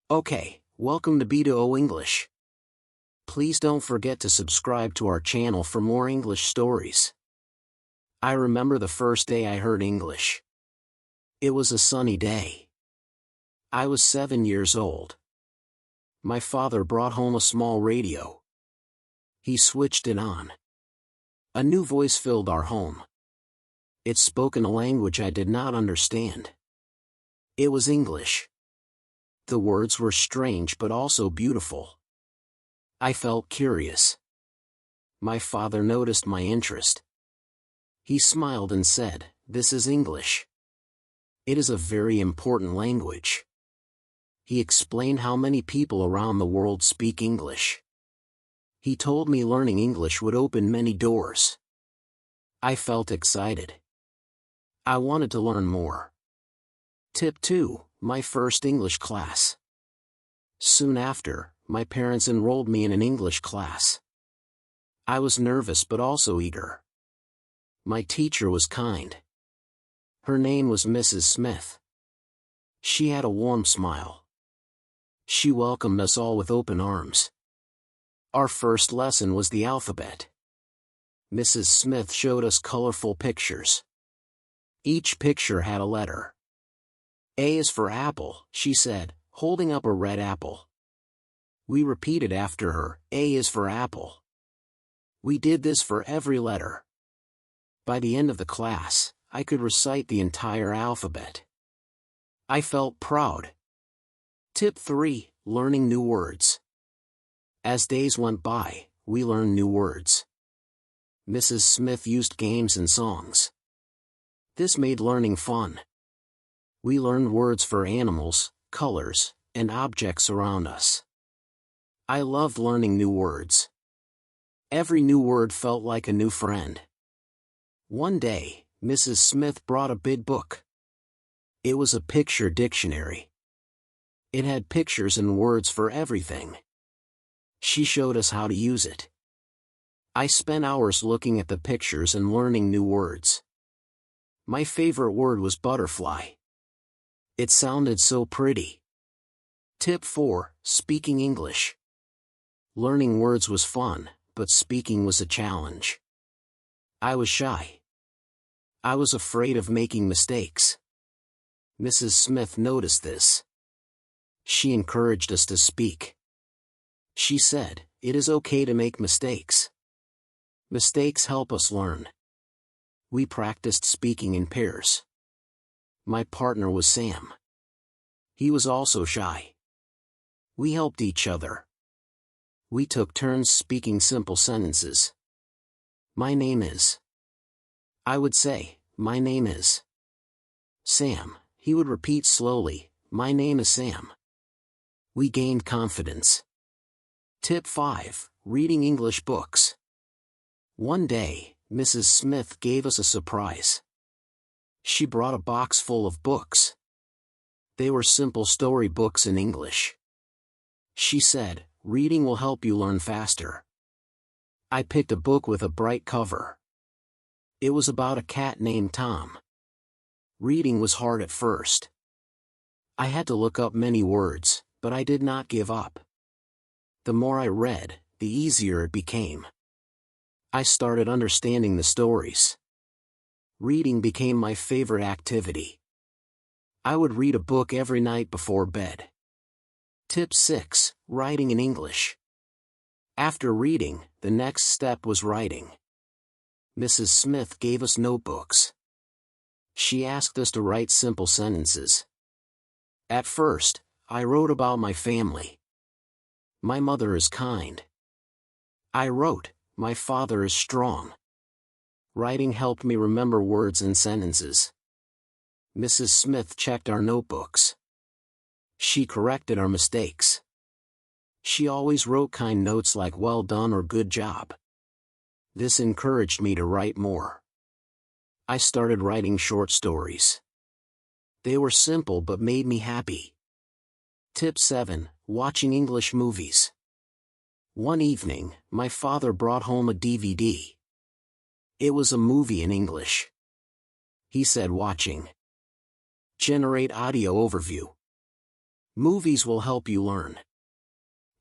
Okay, welcome to B2O English. Please don't forget to subscribe to our channel for more English stories. I remember the first day I heard English. It was a sunny day. I was 7 years old. My father brought home a small radio. He switched it on. A new voice filled our home. It spoke in a language I did not understand. It was English. The words were strange but also beautiful. I felt curious. My father noticed my interest. He smiled and said, "This is English. It is a very important language." He explained how many people around the world speak English. He told me learning English would open many doors. I felt excited. I wanted to learn more. Tip 2. My first English class. Soon after, my parents enrolled me in an English class. I was nervous but also eager. My teacher was kind. Her name was Mrs. Smith. She had a warm smile. She welcomed us all with open arms. Our first lesson was the alphabet. Mrs. Smith showed us colorful pictures. Each picture had a letter. A is for apple, she said, holding up a red apple. We repeated after her, A is for apple. We did this for every letter. By the end of the class, I could recite the entire alphabet. I felt proud. Tip 3. Learning new words. As days went by, we learned new words. Mrs. Smith used games and songs. This made learning fun. We learned words for animals, colors, and objects around us. I loved learning new words. Every new word felt like a new friend. One day, Mrs. Smith brought a big book. It was a picture dictionary. It had pictures and words for everything. She showed us how to use it. I spent hours looking at the pictures and learning new words. My favorite word was butterfly. It sounded so pretty. Tip 4. Speaking English. Learning words was fun, but speaking was a challenge. I was shy. I was afraid of making mistakes. Mrs. Smith noticed this. She encouraged us to speak. She said, "It is okay to make mistakes. Mistakes help us learn." We practiced speaking in pairs. My partner was Sam. He was also shy. We helped each other. We took turns speaking simple sentences. My name is. I would say, "My name is Sam." He would repeat slowly, "My name is Sam." We gained confidence. Tip 5. Reading English books. One day, Mrs. Smith gave us a surprise. She brought a box full of books. They were simple story books in English. She said, "Reading will help you learn faster." I picked a book with a bright cover. It was about a cat named Tom. Reading was hard at first. I had to look up many words, but I did not give up. The more I read, the easier it became. I started understanding the stories. Reading became my favorite activity. I would read a book every night before bed. Tip 6. Writing in English. After reading, the next step was writing. Mrs. Smith gave us notebooks. She asked us to write simple sentences. At first, I wrote about my family. My mother is kind. I wrote, "My father is strong." Writing helped me remember words and sentences. Mrs. Smith checked our notebooks. She corrected our mistakes. She always wrote kind notes like "well done" or "good job." This encouraged me to write more. I started writing short stories. They were simple but made me happy. Tip 7. Watching English movies. One evening, my father brought home a DVD. It was a movie in English. He said, "Watching. Generate audio overview." Movies will help you learn.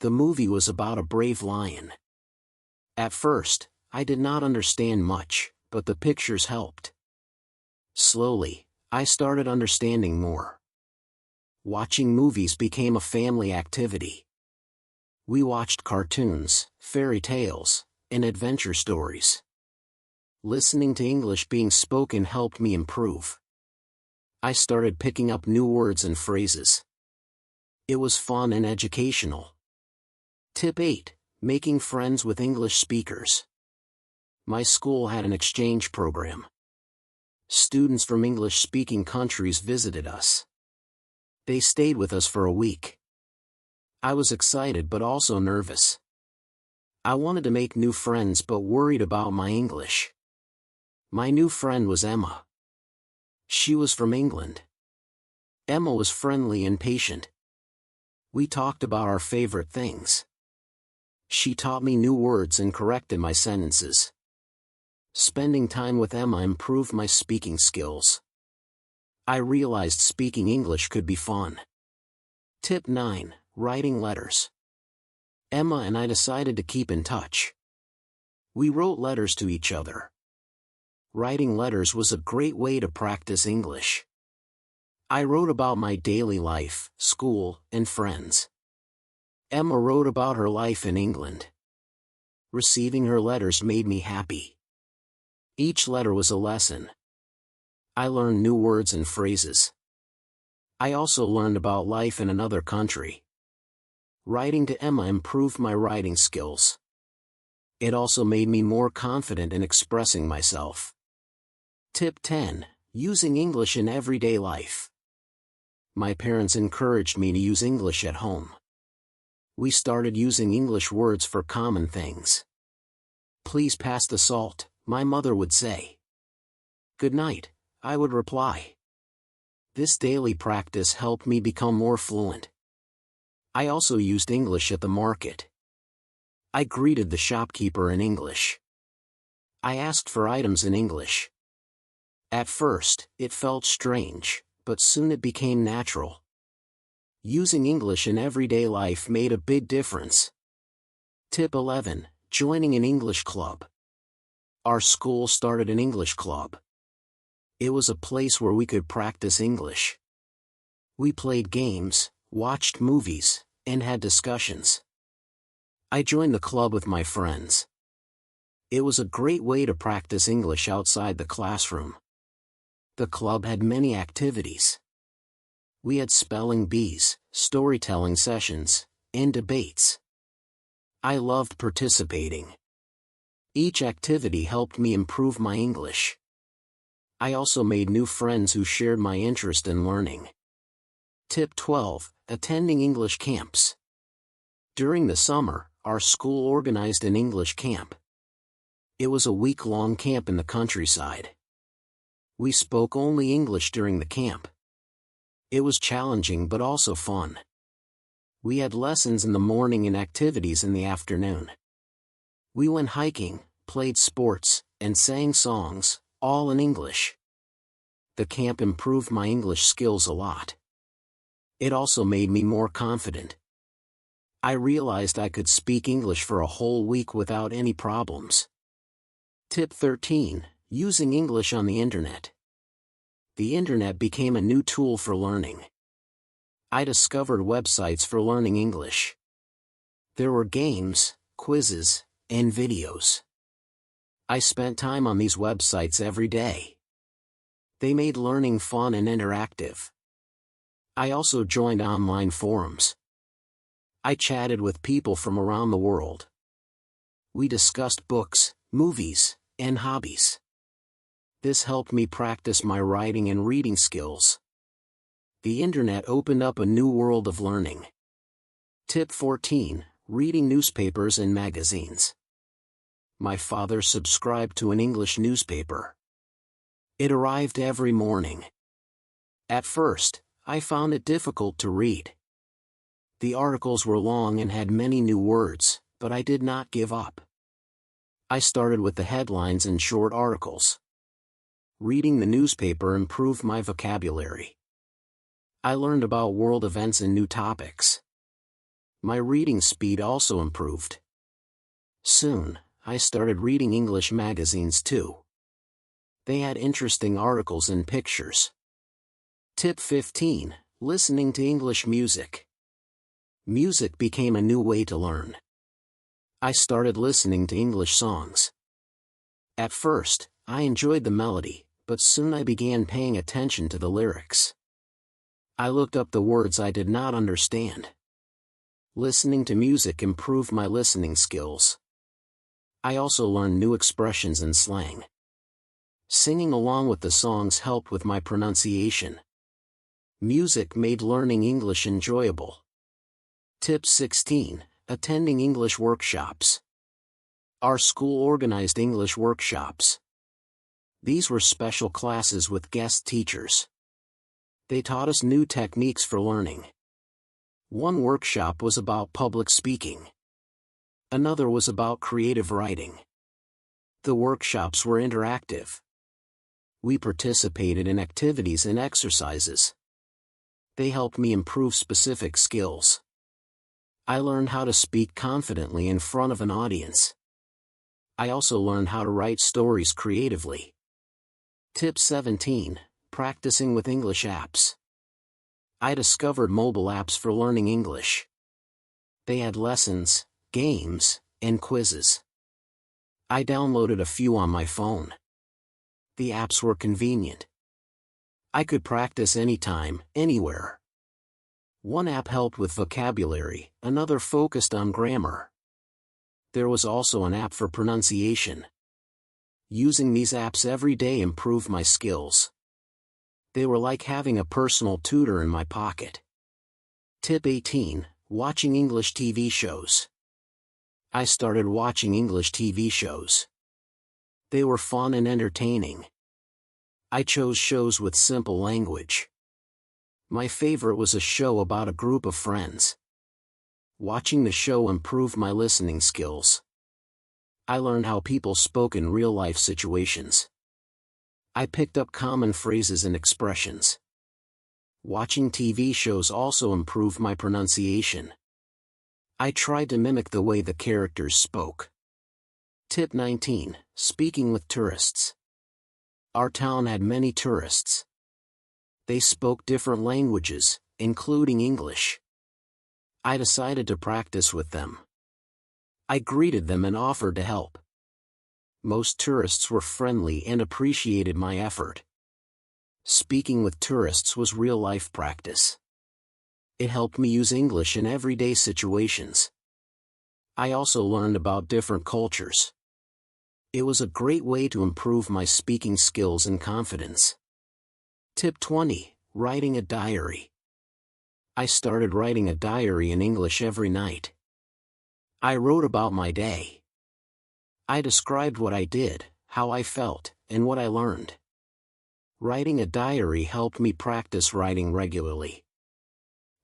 The movie was about a brave lion. At first, I did not understand much, but the pictures helped. Slowly, I started understanding more. Watching movies became a family activity. We watched cartoons, fairy tales, and adventure stories. Listening to English being spoken helped me improve. I started picking up new words and phrases. It was fun and educational. Tip 8. Making friends with English speakers. My school had an exchange program. Students from English-speaking countries visited us. They stayed with us for a week. I was excited but also nervous. I wanted to make new friends but worried about my English. My new friend was Emma. She was from England. Emma was friendly and patient. We talked about our favorite things. She taught me new words and corrected my sentences. Spending time with Emma improved my speaking skills. I realized speaking English could be fun. Tip 9. Writing letters. Emma and I decided to keep in touch. We wrote letters to each other. Writing letters was a great way to practice English. I wrote about my daily life, school, and friends. Emma wrote about her life in England. Receiving her letters made me happy. Each letter was a lesson. I learned new words and phrases. I also learned about life in another country. Writing to Emma improved my writing skills. It also made me more confident in expressing myself. Tip 10. Using English in everyday life. My parents encouraged me to use English at home. We started using English words for common things. Please pass the salt, my mother would say. Good night, I would reply. This daily practice helped me become more fluent. I also used English at the market. I greeted the shopkeeper in English. I asked for items in English. At first, it felt strange, but soon it became natural. Using English in everyday life made a big difference. Tip 11. Joining an English club. Our school started an English club. It was a place where we could practice English. We played games, watched movies, and had discussions. I joined the club with my friends. It was a great way to practice English outside the classroom. The club had many activities. We had spelling bees, storytelling sessions, and debates. I loved participating. Each activity helped me improve my English. I also made new friends who shared my interest in learning. Tip 12. Attending English camps. During the summer, our school organized an English camp. It was a week-long camp in the countryside. We spoke only English during the camp. It was challenging but also fun. We had lessons in the morning and activities in the afternoon. We went hiking, played sports, and sang songs, all in English. The camp improved my English skills a lot. It also made me more confident. I realized I could speak English for a whole week without any problems. Tip 13. Using English on the Internet. The Internet became a new tool for learning. I discovered websites for learning English. There were games, quizzes, and videos. I spent time on these websites every day. They made learning fun and interactive. I also joined online forums. I chatted with people from around the world. We discussed books, movies, and hobbies. This helped me practice my writing and reading skills. The Internet opened up a new world of learning. Tip 14. Reading newspapers and magazines. My father subscribed to an English newspaper. It arrived every morning. At first, I found it difficult to read. The articles were long and had many new words, but I did not give up. I started with the headlines and short articles. Reading the newspaper improved my vocabulary. I learned about world events and new topics. My reading speed also improved. Soon, I started reading English magazines too. They had interesting articles and pictures. Tip 15. Listening to English music. Music became a new way to learn. I started listening to English songs. At first, I enjoyed the melody, but soon I began paying attention to the lyrics. I looked up the words I did not understand. Listening to music improved my listening skills. I also learned new expressions and slang. Singing along with the songs helped with my pronunciation. Music made learning English enjoyable. Tip 16. Attending English workshops. Our school organized English workshops. These were special classes with guest teachers. They taught us new techniques for learning. One workshop was about public speaking. Another was about creative writing. The workshops were interactive. We participated in activities and exercises. They helped me improve specific skills. I learned how to speak confidently in front of an audience. I also learned how to write stories creatively. Tip 17. Practicing with English apps. I discovered mobile apps for learning English. They had lessons, games, and quizzes. I downloaded a few on my phone. The apps were convenient. I could practice anytime, anywhere. One app helped with vocabulary, another focused on grammar. There was also an app for pronunciation. Using these apps every day improved my skills. They were like having a personal tutor in my pocket. Tip 18. Watching English TV shows. I started watching English TV shows. They were fun and entertaining. I chose shows with simple language. My favorite was a show about a group of friends. Watching the show improved my listening skills. I learned how people spoke in real-life situations. I picked up common phrases and expressions. Watching TV shows also improved my pronunciation. I tried to mimic the way the characters spoke. Tip 19. Speaking with tourists. Our town had many tourists. They spoke different languages, including English. I decided to practice with them. I greeted them and offered to help. Most tourists were friendly and appreciated my effort. Speaking with tourists was real-life practice. It helped me use English in everyday situations. I also learned about different cultures. It was a great way to improve my speaking skills and confidence. Tip 20. Writing a diary. I started writing a diary in English every night. I wrote about my day. I described what I did, how I felt, and what I learned. Writing a diary helped me practice writing regularly.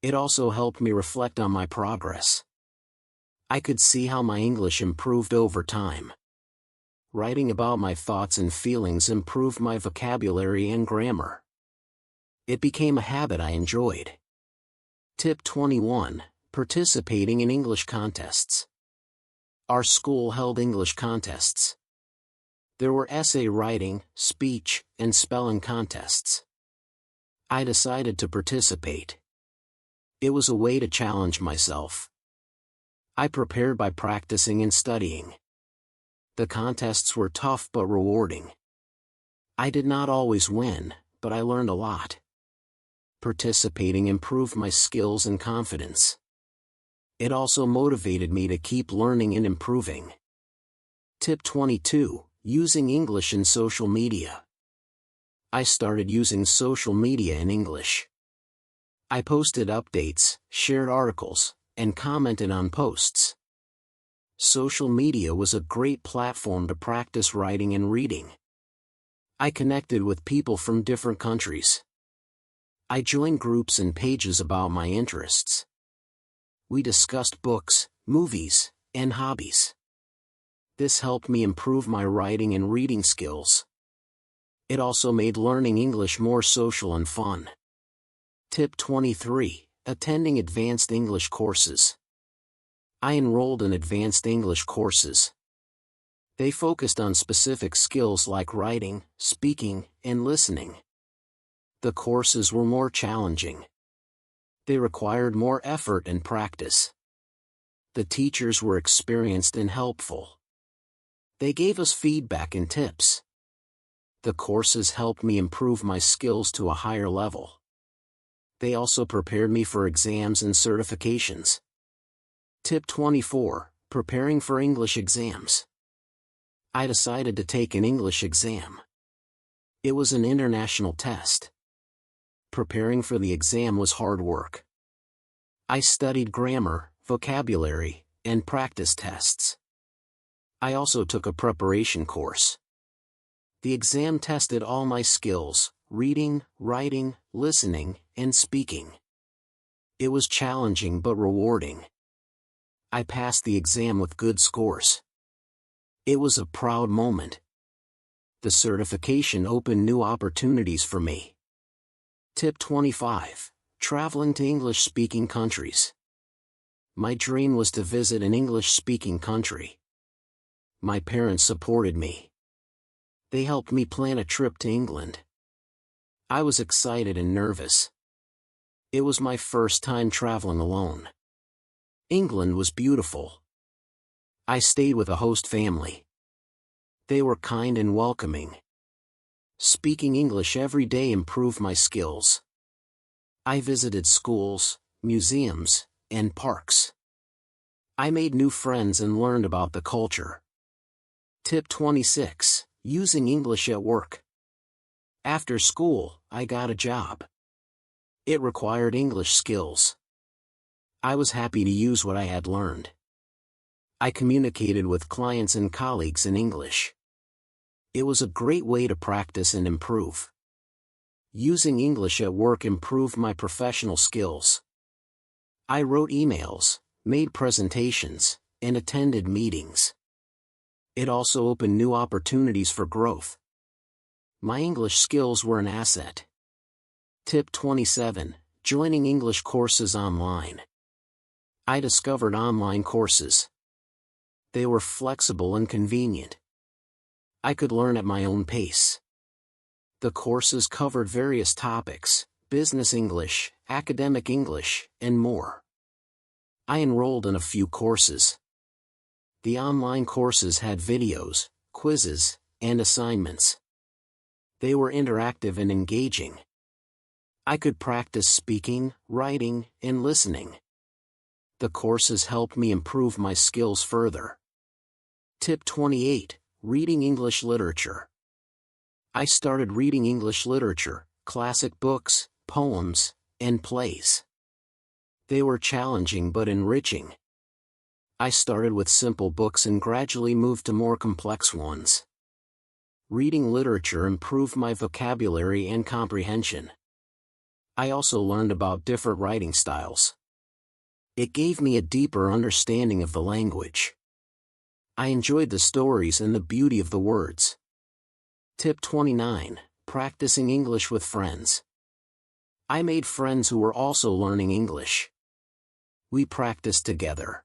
It also helped me reflect on my progress. I could see how my English improved over time. Writing about my thoughts and feelings improved my vocabulary and grammar. It became a habit I enjoyed. Tip 21. Participating in English contests. Our school held English contests. There were essay writing, speech, and spelling contests. I decided to participate. It was a way to challenge myself. I prepared by practicing and studying. The contests were tough but rewarding. I did not always win, but I learned a lot. Participating improved my skills and confidence. It also motivated me to keep learning and improving. Tip 22. Using English in social media. I started using social media in English. I posted updates, shared articles, and commented on posts. Social media was a great platform to practice writing and reading. I connected with people from different countries. I joined groups and pages about my interests. We discussed books, movies, and hobbies. This helped me improve my writing and reading skills. It also made learning English more social and fun. Tip 23. Attending advanced English courses. I enrolled in advanced English courses. They focused on specific skills like writing, speaking, and listening. The courses were more challenging. They required more effort and practice. The teachers were experienced and helpful. They gave us feedback and tips. The courses helped me improve my skills to a higher level. They also prepared me for exams and certifications. Tip 24. Preparing for English exams. I decided to take an English exam. It was an international test. Preparing for the exam was hard work. I studied grammar, vocabulary, and practice tests. I also took a preparation course. The exam tested all my skills: reading, writing, listening, and speaking. It was challenging but rewarding. I passed the exam with good scores. It was a proud moment. The certification opened new opportunities for me. Tip 25. Traveling to English-speaking countries. My dream was to visit an English-speaking country. My parents supported me. They helped me plan a trip to England. I was excited and nervous. It was my first time traveling alone. England was beautiful. I stayed with a host family. They were kind and welcoming. Speaking English every day improved my skills. I visited schools, museums, and parks. I made new friends and learned about the culture. Tip 26. Using English at work. After school, I got a job. It required English skills. I was happy to use what I had learned. I communicated with clients and colleagues in English. It was a great way to practice and improve. Using English at work improved my professional skills. I wrote emails, made presentations, and attended meetings. It also opened new opportunities for growth. My English skills were an asset. Tip 27. Joining English courses online. I discovered online courses. They were flexible and convenient. I could learn at my own pace. The courses covered various topics: business English, academic English, and more. I enrolled in a few courses. The online courses had videos, quizzes, and assignments. They were interactive and engaging. I could practice speaking, writing, and listening. The courses helped me improve my skills further. Tip 28. Reading English literature. I started reading English literature, classic books, poems, and plays. They were challenging but enriching. I started with simple books and gradually moved to more complex ones. Reading literature improved my vocabulary and comprehension. I also learned about different writing styles. It gave me a deeper understanding of the language. I enjoyed the stories and the beauty of the words. Tip 29. Practicing English with friends. I made friends who were also learning English. We practiced together.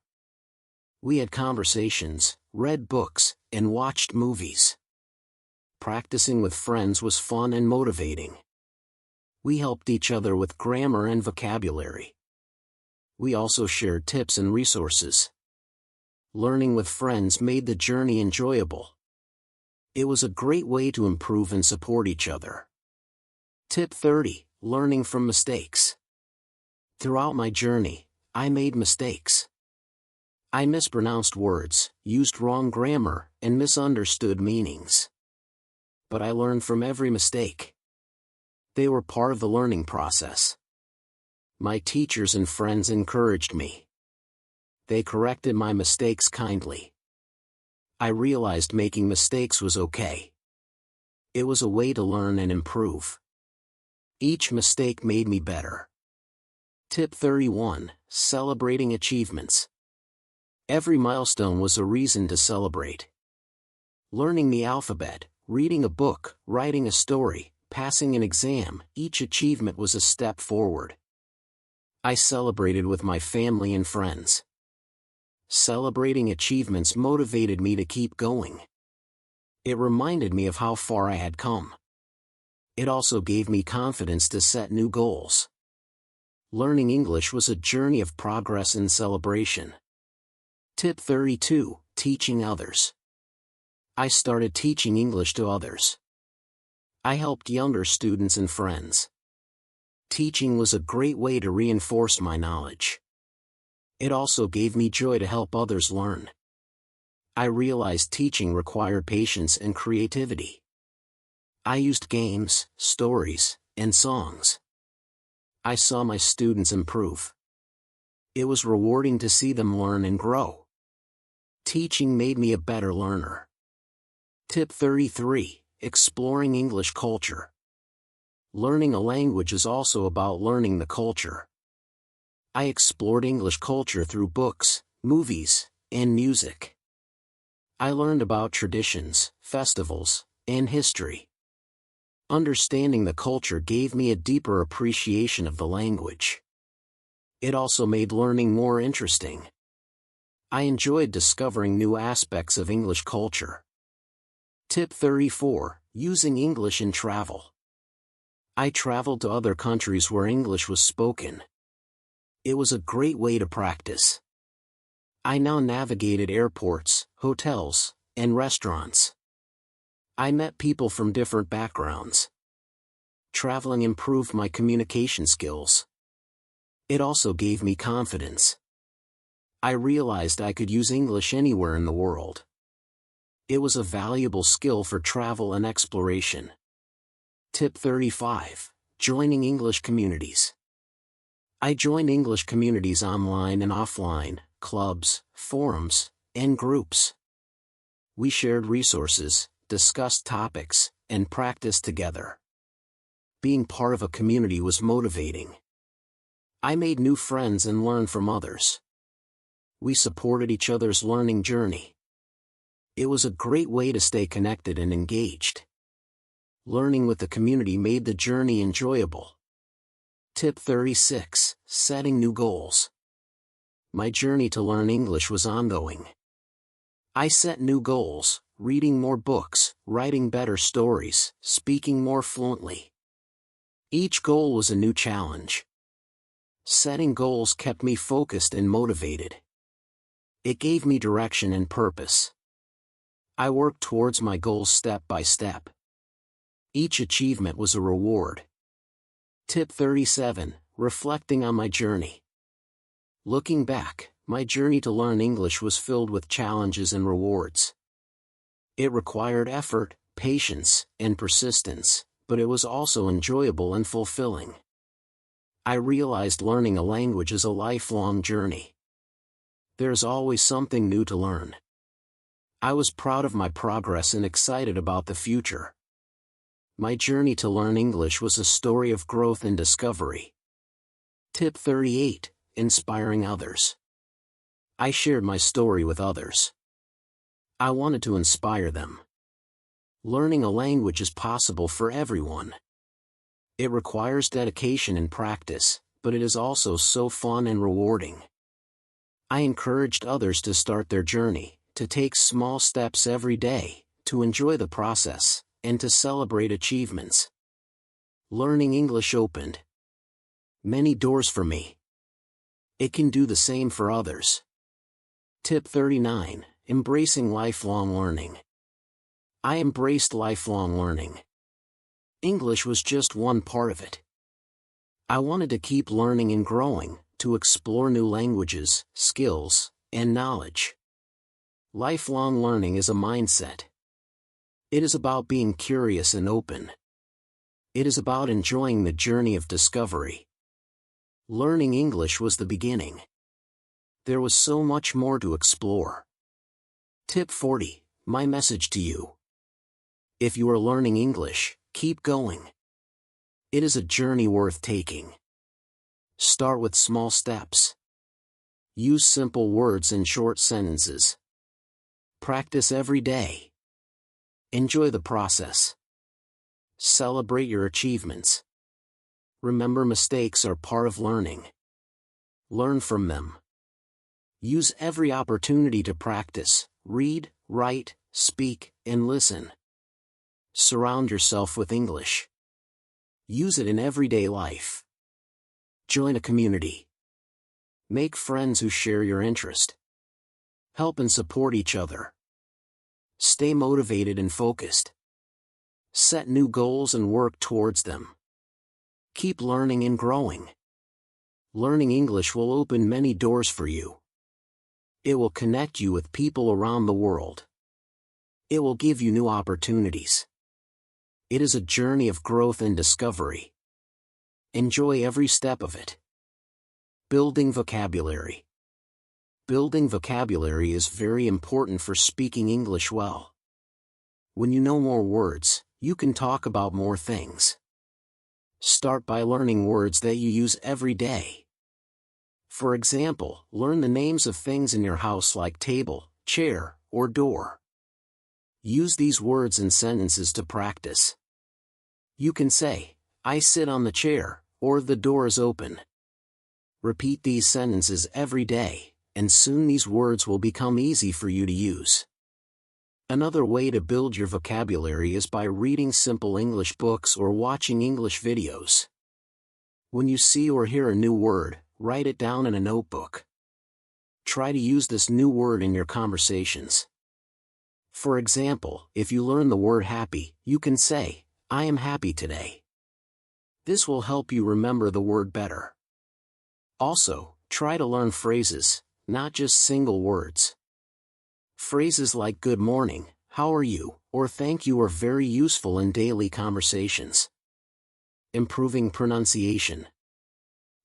We had conversations, read books, and watched movies. Practicing with friends was fun and motivating. We helped each other with grammar and vocabulary. We also shared tips and resources. Learning with friends made the journey enjoyable. It was a great way to improve and support each other. Tip 30. Learning from mistakes. Throughout my journey, I made mistakes. I mispronounced words, used wrong grammar, and misunderstood meanings. But I learned from every mistake. They were part of the learning process. My teachers and friends encouraged me. They corrected my mistakes kindly. I realized making mistakes was okay. It was a way to learn and improve. Each mistake made me better. Tip 31. Celebrating achievements. Every milestone was a reason to celebrate. Learning the alphabet, reading a book, writing a story, passing an exam, each achievement was a step forward. I celebrated with my family and friends. Celebrating achievements motivated me to keep going. It reminded me of how far I had come. It also gave me confidence to set new goals. Learning English was a journey of progress and celebration. Tip 32: Teaching others. I started teaching English to others. I helped younger students and friends. Teaching was a great way to reinforce my knowledge. It also gave me joy to help others learn. I realized teaching required patience and creativity. I used games, stories, and songs. I saw my students improve. It was rewarding to see them learn and grow. Teaching made me a better learner. Tip 33: Exploring English culture. Learning a language is also about learning the culture. I explored English culture through books, movies, and music. I learned about traditions, festivals, and history. Understanding the culture gave me a deeper appreciation of the language. It also made learning more interesting. I enjoyed discovering new aspects of English culture. Tip 34: Using English in travel. I traveled to other countries where English was spoken. It was a great way to practice. I now navigated airports, hotels, and restaurants. I met people from different backgrounds. Traveling improved my communication skills. It also gave me confidence. I realized I could use English anywhere in the world. It was a valuable skill for travel and exploration. Tip 35: Joining English communities. I joined English communities online and offline, clubs, forums, and groups. We shared resources, discussed topics, and practiced together. Being part of a community was motivating. I made new friends and learned from others. We supported each other's learning journey. It was a great way to stay connected and engaged. Learning with the community made the journey enjoyable. Tip 36: Setting new goals. My journey to learn English was ongoing. I set new goals: reading more books, writing better stories, speaking more fluently. Each goal was a new challenge. Setting goals kept me focused and motivated. It gave me direction and purpose. I worked towards my goals step by step. Each achievement was a reward. Tip 37: Reflecting on my journey. Looking back, my journey to learn English was filled with challenges and rewards. It required effort, patience, and persistence, but it was also enjoyable and fulfilling. I realized learning a language is a lifelong journey. There's always something new to learn. I was proud of my progress and excited about the future. My journey to learn English was a story of growth and discovery. Tip 38: Inspiring others. I shared my story with others. I wanted to inspire them. Learning a language is possible for everyone. It requires dedication and practice, but it is also so fun and rewarding. I encouraged others to start their journey, to take small steps every day, to enjoy the process, and to celebrate achievements. Learning English opened many doors for me. It can do the same for others. Tip 39: Embracing lifelong learning. I embraced lifelong learning. English was just one part of it. I wanted to keep learning and growing, to explore new languages, skills, and knowledge. Lifelong learning is a mindset. It is about being curious and open. It is about enjoying the journey of discovery. Learning English was the beginning. There was so much more to explore. Tip 40: My message to you. If you are learning English, keep going. It is a journey worth taking. Start with small steps. Use simple words and short sentences. Practice every day. Enjoy the process. Celebrate your achievements. Remember, mistakes are part of learning. Learn from them. Use every opportunity to practice, read, write, speak, and listen. Surround yourself with English. Use it in everyday life. Join a community. Make friends who share your interest. Help and support each other. Stay motivated and focused. Set new goals and work towards them. Keep learning and growing. Learning English will open many doors for you. It will connect you with people around the world. It will give you new opportunities. It is a journey of growth and discovery. Enjoy every step of it. Building vocabulary. Building vocabulary is very important for speaking English well. When you know more words, you can talk about more things. Start by learning words that you use every day. For example, learn the names of things in your house like table, chair, or door. Use these words in sentences to practice. You can say, I sit on the chair, or the door is open. Repeat these sentences every day, and soon these words will become easy for you to use. Another way to build your vocabulary is by reading simple English books or watching English videos. When you see or hear a new word, write it down in a notebook. Try to use this new word in your conversations. For example, if you learn the word happy, you can say, I am happy today. This will help you remember the word better. Also, try to learn phrases, not just single words. Phrases like good morning, how are you, or thank you are very useful in daily conversations. Improving pronunciation.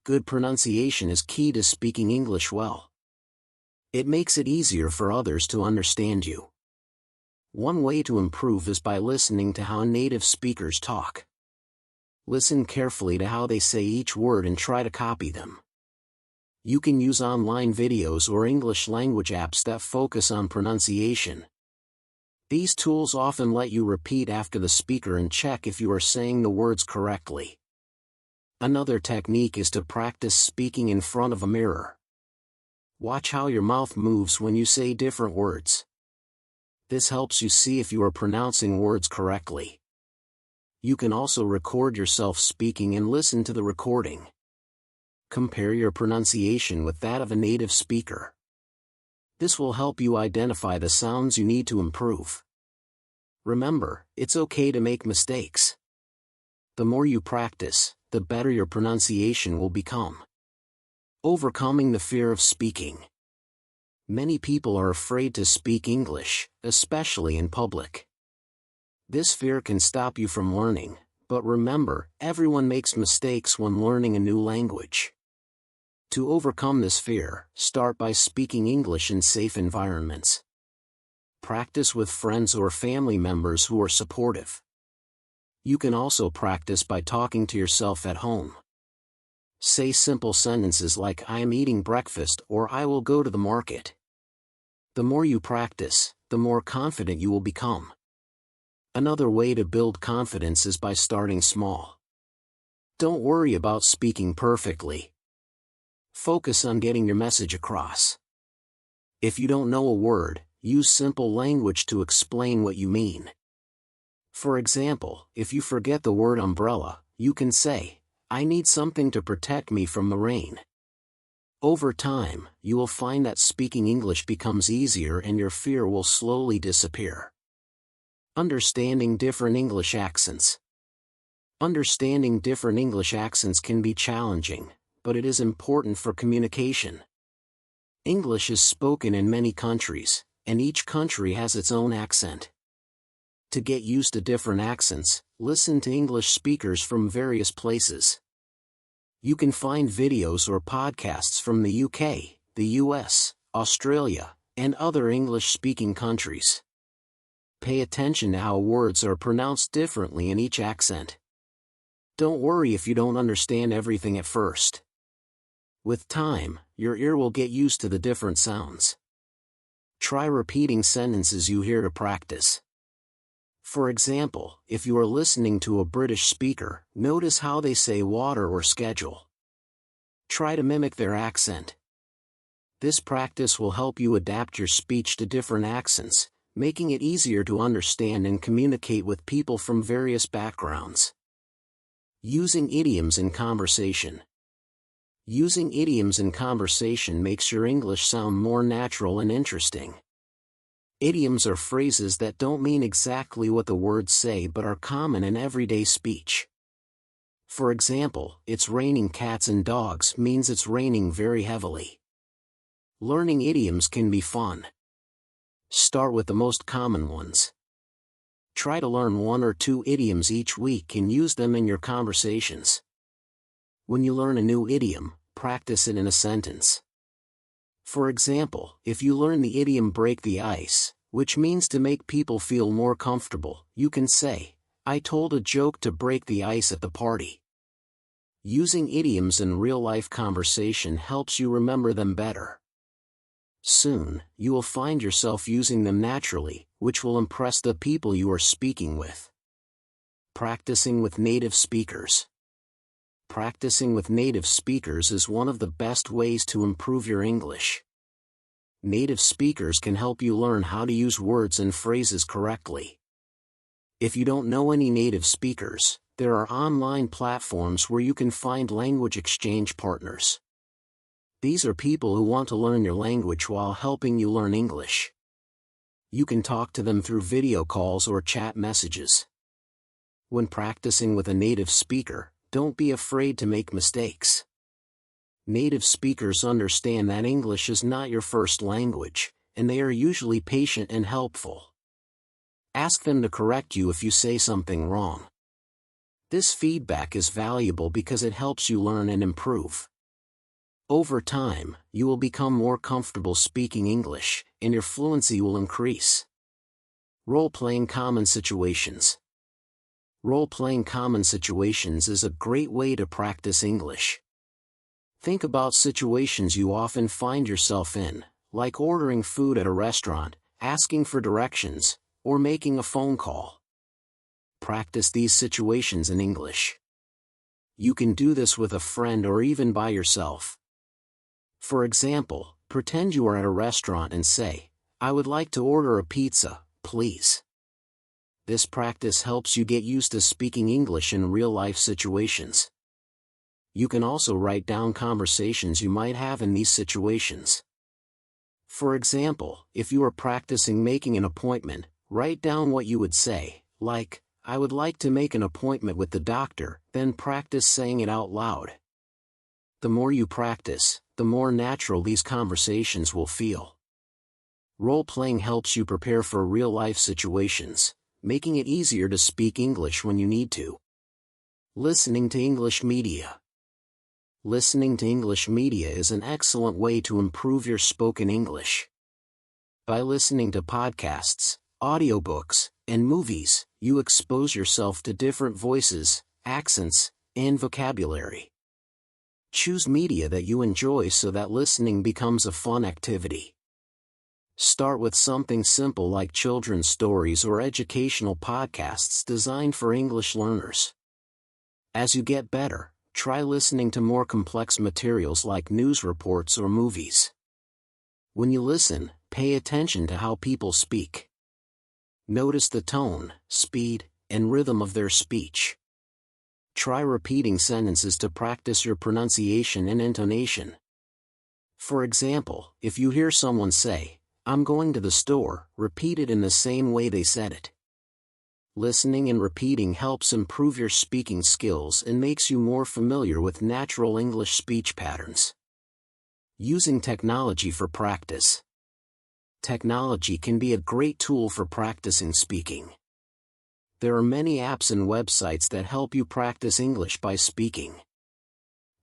Good pronunciation is key to speaking English well. It makes it easier for others to understand you. One way to improve is by listening to how native speakers talk. Listen carefully to how they say each word and try to copy them. You can use online videos or English language apps that focus on pronunciation. These tools often let you repeat after the speaker and check if you are saying the words correctly. Another technique is to practice speaking in front of a mirror. Watch how your mouth moves when you say different words. This helps you see if you are pronouncing words correctly. You can also record yourself speaking and listen to the recording. Compare your pronunciation with that of a native speaker. This will help you identify the sounds you need to improve. Remember, it's okay to make mistakes. The more you practice, the better your pronunciation will become. Overcoming the fear of speaking. Many people are afraid to speak English, especially in public. This fear can stop you from learning, but remember, everyone makes mistakes when learning a new language. To overcome this fear, start by speaking English in safe environments. Practice with friends or family members who are supportive. You can also practice by talking to yourself at home. Say simple sentences like I am eating breakfast or I will go to the market. The more you practice, the more confident you will become. Another way to build confidence is by starting small. Don't worry about speaking perfectly. Focus on getting your message across. If you don't know a word, use simple language to explain what you mean. For example, if you forget the word umbrella, you can say, I need something to protect me from the rain. Over time, you will find that speaking English becomes easier and your fear will slowly disappear. Understanding different English accents. Understanding different English accents can be challenging, but it is important for communication. English is spoken in many countries, and each country has its own accent. To get used to different accents, listen to English speakers from various places. You can find videos or podcasts from the UK, the US, Australia, and other English-speaking countries. Pay attention to how words are pronounced differently in each accent. Don't worry if you don't understand everything at first. With time, your ear will get used to the different sounds. Try repeating sentences you hear to practice. For example, if you are listening to a British speaker, notice how they say water or schedule. try to mimic their accent. This practice will help you adapt your speech to different accents, making it easier to understand and communicate with people from various backgrounds. Using idioms in conversation. Using idioms in conversation makes your English sound more natural and interesting. Idioms are phrases that don't mean exactly what the words say but are common in everyday speech. For example, "It's raining cats and dogs" means it's raining very heavily. Learning idioms can be fun. Start with the most common ones. Try to learn 1 or 2 idioms each week and use them in your conversations. When you learn a new idiom, practice it in a sentence. For example, if you learn the idiom "break the ice," which means to make people feel more comfortable, you can say, "I told a joke to break the ice at the party." Using idioms in real-life conversation helps you remember them better. Soon, you will find yourself using them naturally, which will impress the people you are speaking with. Practicing with native speakers. Practicing with native speakers is one of the best ways to improve your English. Native speakers can help you learn how to use words and phrases correctly. If you don't know any native speakers, there are online platforms where you can find language exchange partners. These are people who want to learn your language while helping you learn English. You can talk to them through video calls or chat messages. When practicing with a native speaker, don't be afraid to make mistakes. Native speakers understand that English is not your first language, and they are usually patient and helpful. Ask them to correct you if you say something wrong. This feedback is valuable because it helps you learn and improve. Over time, you will become more comfortable speaking English, and your fluency will increase. Role-playing common situations. Role-playing common situations is a great way to practice English. Think about situations you often find yourself in, like ordering food at a restaurant, asking for directions, or making a phone call. Practice these situations in English. You can do this with a friend or even by yourself. For example, pretend you are at a restaurant and say, "I would like to order a pizza, please." This practice helps you get used to speaking English in real-life situations. You can also write down conversations you might have in these situations. For example, if you are practicing making an appointment, write down what you would say, like, "I would like to make an appointment with the doctor," then practice saying it out loud. The more you practice, the more natural these conversations will feel. Role-playing helps you prepare for real-life situations, making it easier to speak English when you need to. Listening to English media. Listening to English media is an excellent way to improve your spoken English. By listening to podcasts, audiobooks, and movies, you expose yourself to different voices, accents, and vocabulary. Choose media that you enjoy so that listening becomes a fun activity. Start with something simple like children's stories or educational podcasts designed for English learners. As you get better, try listening to more complex materials like news reports or movies. When you listen, pay attention to how people speak. Notice the tone, speed, and rhythm of their speech. Try repeating sentences to practice your pronunciation and intonation. For example, if you hear someone say, "I'm going to the store," repeat it in the same way they said it. Listening and repeating helps improve your speaking skills and makes you more familiar with natural English speech patterns. Using technology for practice. Technology can be a great tool for practicing speaking. There are many apps and websites that help you practice English by speaking.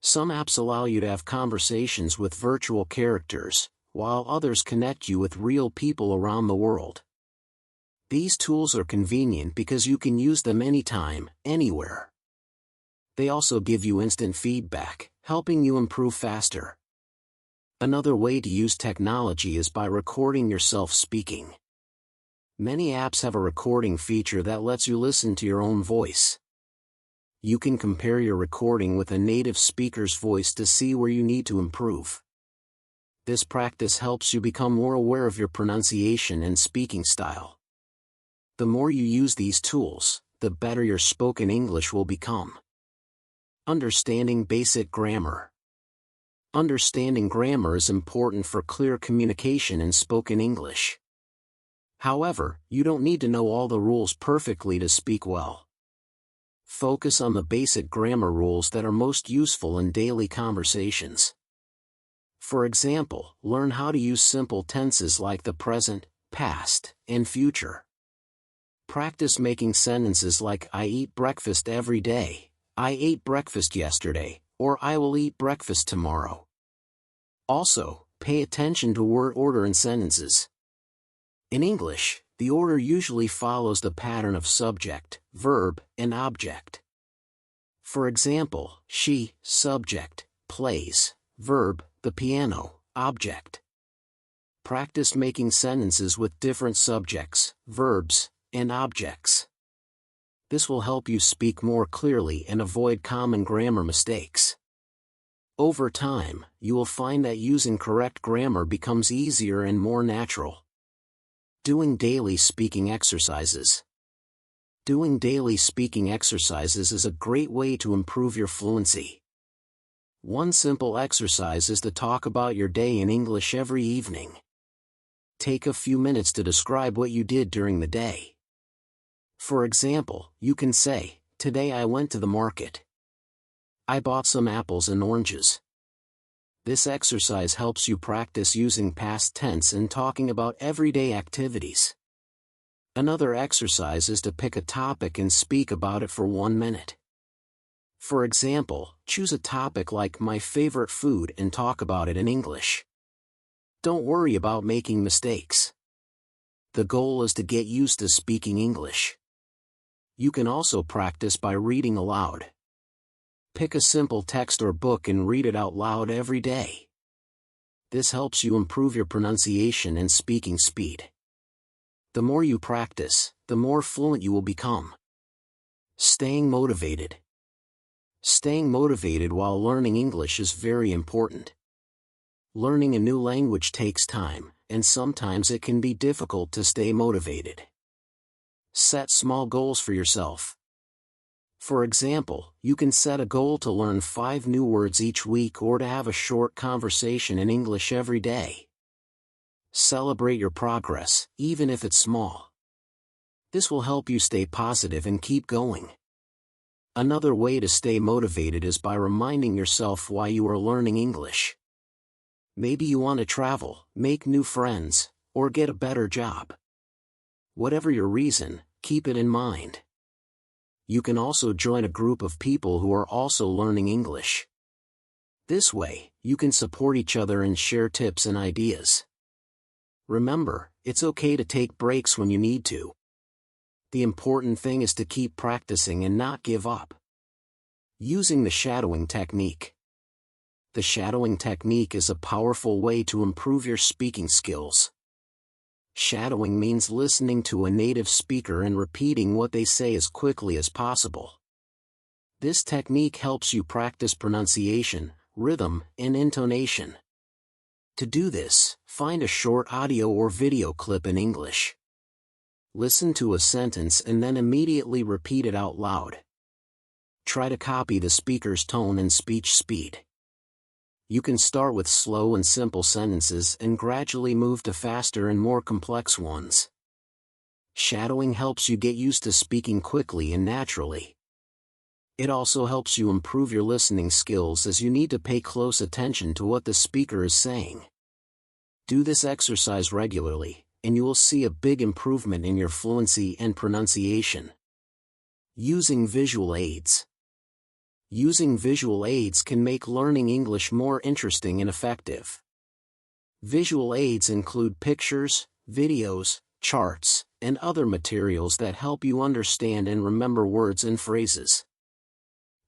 Some apps allow you to have conversations with virtual characters, while others connect you with real people around the world. These tools are convenient because you can use them anytime, anywhere. They also give you instant feedback, helping you improve faster. Another way to use technology is by recording yourself speaking. Many apps have a recording feature that lets you listen to your own voice. You can compare your recording with a native speaker's voice to see where you need to improve. This practice helps you become more aware of your pronunciation and speaking style. The more you use these tools, the better your spoken English will become. Understanding basic grammar. Understanding grammar is important for clear communication in spoken English. However, you don't need to know all the rules perfectly to speak well. Focus on the basic grammar rules that are most useful in daily conversations. For example, learn how to use simple tenses like the present, past, and future. Practice making sentences like I eat breakfast every day, I ate breakfast yesterday, or I will eat breakfast tomorrow. Also, pay attention to word order in sentences. In English, the order usually follows the pattern of subject, verb, and object. For example, she, subject, plays, verb, the piano, object. Practice making sentences with different subjects, verbs, and objects. This will help you speak more clearly and avoid common grammar mistakes. Over time, you will find that using correct grammar becomes easier and more natural. Doing daily speaking exercises. Doing daily speaking exercises is a great way to improve your fluency. One simple exercise is to talk about your day in English every evening. Take a few minutes to describe what you did during the day. For example, you can say, "Today I went to the market. I bought some apples and oranges." This exercise helps you practice using past tense and talking about everyday activities. Another exercise is to pick a topic and speak about it for 1 minute. For example, choose a topic like my favorite food and talk about it in English. Don't worry about making mistakes. The goal is to get used to speaking English. You can also practice by reading aloud. Pick a simple text or book and read it out loud every day. This helps you improve your pronunciation and speaking speed. The more you practice, the more fluent you will become. Staying motivated. Staying motivated while learning English is very important. Learning a new language takes time, and sometimes it can be difficult to stay motivated. Set small goals for yourself. For example, you can set a goal to learn 5 new words each week or to have a short conversation in English every day. Celebrate your progress, even if it's small. This will help you stay positive and keep going. Another way to stay motivated is by reminding yourself why you are learning English. Maybe you want to travel, make new friends, or get a better job. Whatever your reason, keep it in mind. You can also join a group of people who are also learning English. This way, you can support each other and share tips and ideas. Remember, it's okay to take breaks when you need to. The important thing is to keep practicing and not give up. Using the shadowing technique. The shadowing technique is a powerful way to improve your speaking skills. Shadowing means listening to a native speaker and repeating what they say as quickly as possible. This technique helps you practice pronunciation, rhythm, and intonation. To do this, find a short audio or video clip in English. Listen to a sentence and then immediately repeat it out loud. Try to copy the speaker's tone and speech speed. You can start with slow and simple sentences and gradually move to faster and more complex ones. Shadowing helps you get used to speaking quickly and naturally. It also helps you improve your listening skills as you need to pay close attention to what the speaker is saying. Do this exercise regularly, and you will see a big improvement in your fluency and pronunciation. Using visual aids. Using visual aids can make learning English more interesting and effective. Visual aids include pictures, videos, charts, and other materials that help you understand and remember words and phrases.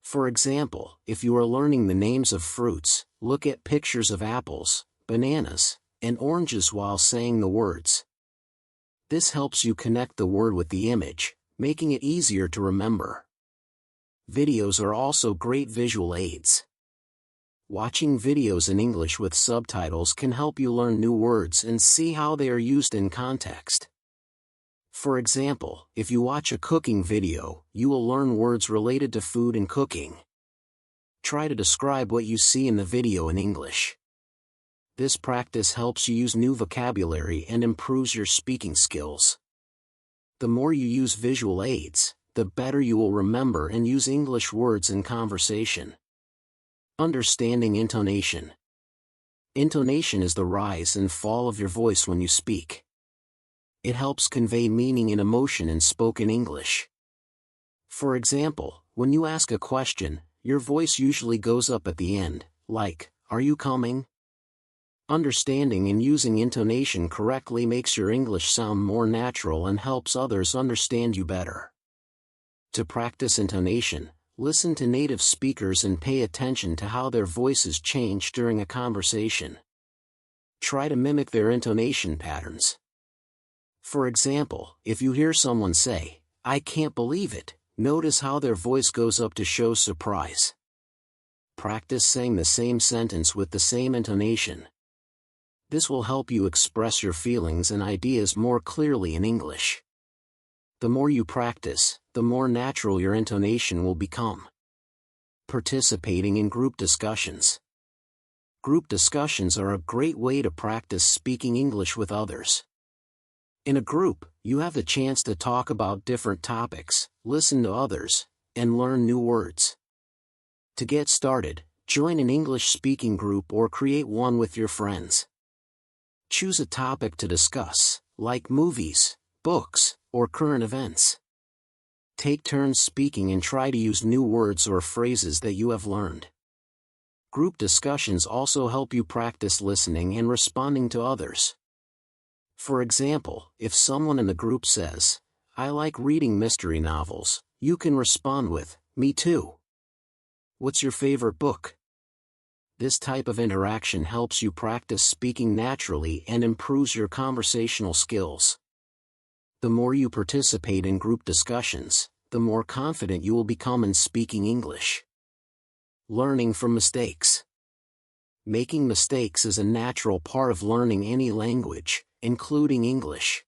For example, if you are learning the names of fruits, look at pictures of apples, bananas, and oranges while saying the words. This helps you connect the word with the image, making it easier to remember. Videos are also great visual aids. Watching videos in English with subtitles can help you learn new words and see how they are used in context. For example, if you watch a cooking video, you will learn words related to food and cooking. Try to describe what you see in the video in English. This practice helps you use new vocabulary and improves your speaking skills. The more you use visual aids, the better you will remember and use English words in conversation. Understanding intonation. Intonation is the rise and fall of your voice when you speak. It helps convey meaning and emotion in spoken English. For example, when you ask a question, your voice usually goes up at the end, like, "Are you coming?" Understanding and using intonation correctly makes your English sound more natural and helps others understand you better. To practice intonation, listen to native speakers and pay attention to how their voices change during a conversation. Try to mimic their intonation patterns. For example, if you hear someone say, "I can't believe it," notice how their voice goes up to show surprise. Practice saying the same sentence with the same intonation. This will help you express your feelings and ideas more clearly in English. The more you practice, the more natural your intonation will become. Participating in group discussions. Group discussions are a great way to practice speaking English with others. In a group, you have the chance to talk about different topics, listen to others, and learn new words. To get started, join an English-speaking group or create one with your friends. Choose a topic to discuss, like movies, books, or current events. Take turns speaking and try to use new words or phrases that you have learned. Group discussions also help you practice listening and responding to others. For example, if someone in the group says, "I like reading mystery novels," you can respond with, "Me too. What's your favorite book?" This type of interaction helps you practice speaking naturally and improves your conversational skills. The more you participate in group discussions, the more confident you will become in speaking English. Learning from mistakes. Making mistakes is a natural part of learning any language, including English.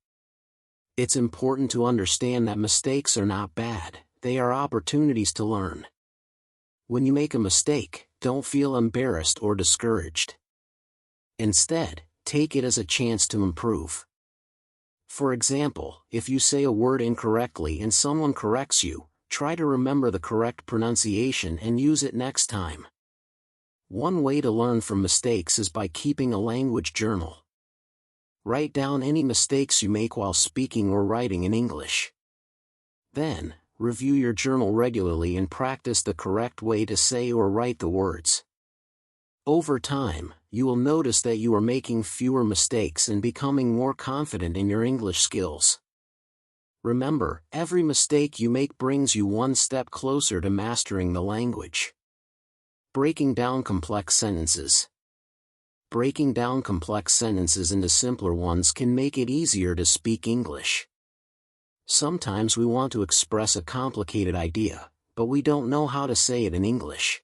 It's important to understand that mistakes are not bad, they are opportunities to learn. When you make a mistake, don't feel embarrassed or discouraged. Instead, take it as a chance to improve. For example, if you say a word incorrectly and someone corrects you, try to remember the correct pronunciation and use it next time. One way to learn from mistakes is by keeping a language journal. Write down any mistakes you make while speaking or writing in English. Then, review your journal regularly and practice the correct way to say or write the words. Over time, you will notice that you are making fewer mistakes and becoming more confident in your English skills. Remember, every mistake you make brings you one step closer to mastering the language. Breaking down complex sentences. Breaking down complex sentences into simpler ones can make it easier to speak English. Sometimes we want to express a complicated idea, but we don't know how to say it in English.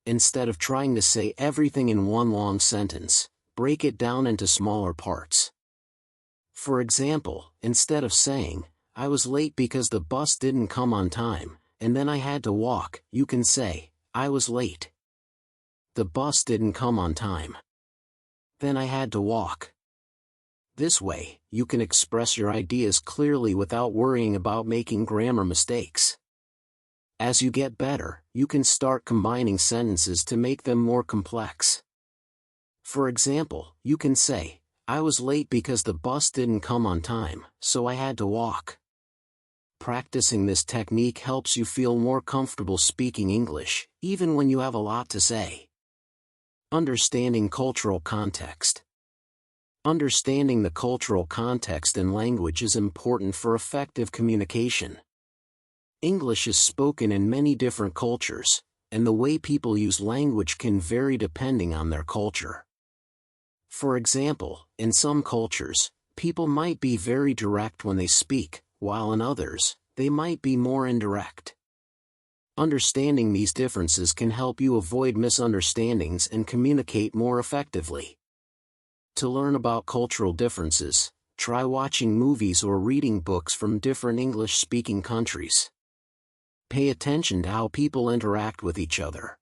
Instead of trying to say everything in one long sentence, break it down into smaller parts. For example, instead of saying, "I was late because the bus didn't come on time, and then I had to walk," you can say, "I was late. The bus didn't come on time. Then I had to walk." This way, you can express your ideas clearly without worrying about making grammar mistakes. As you get better, you can start combining sentences to make them more complex. For example, you can say, "I was late because the bus didn't come on time, so I had to walk." Practicing this technique helps you feel more comfortable speaking English, even when you have a lot to say. Understanding cultural context. Understanding the cultural context in language is important for effective communication. English is spoken in many different cultures, and the way people use language can vary depending on their culture. For example, in some cultures, people might be very direct when they speak, while in others, they might be more indirect. Understanding these differences can help you avoid misunderstandings and communicate more effectively. To learn about cultural differences, try watching movies or reading books from different English-speaking countries. Pay attention to how people interact with each other.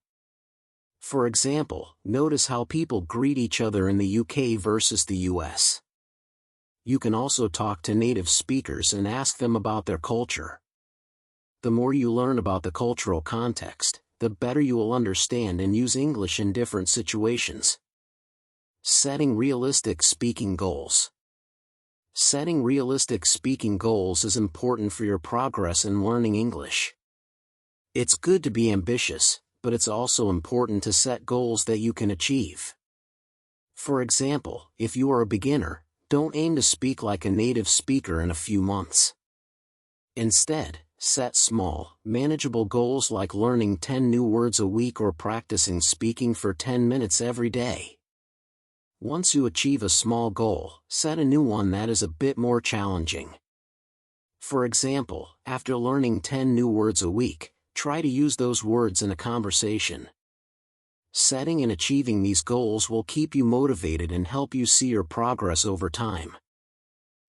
For example, notice how people greet each other in the UK versus the US. You can also talk to native speakers and ask them about their culture. The more you learn about the cultural context, the better you will understand and use English in different situations. Setting realistic speaking goals. Setting realistic speaking goals is important for your progress in learning English. It's good to be ambitious, but it's also important to set goals that you can achieve. For example, if you are a beginner, don't aim to speak like a native speaker in a few months. Instead, set small, manageable goals like learning 10 new words a week or practicing speaking for 10 minutes every day. Once you achieve a small goal, set a new one that is a bit more challenging. For example, after learning 10 new words a week, try to use those words in a conversation. Setting and achieving these goals will keep you motivated and help you see your progress over time.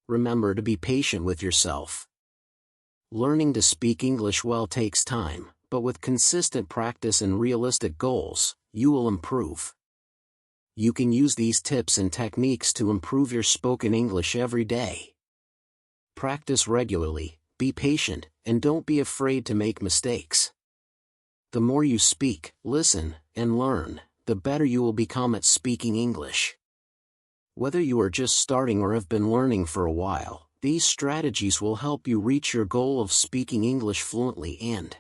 Remember to be patient with yourself. Learning to speak English well takes time, but with consistent practice and realistic goals, you will improve. You can use these tips and techniques to improve your spoken English every day. Practice regularly, be patient, and don't be afraid to make mistakes. The more you speak, listen, and learn, the better you will become at speaking English. Whether you are just starting or have been learning for a while, these strategies will help you reach your goal of speaking English fluently and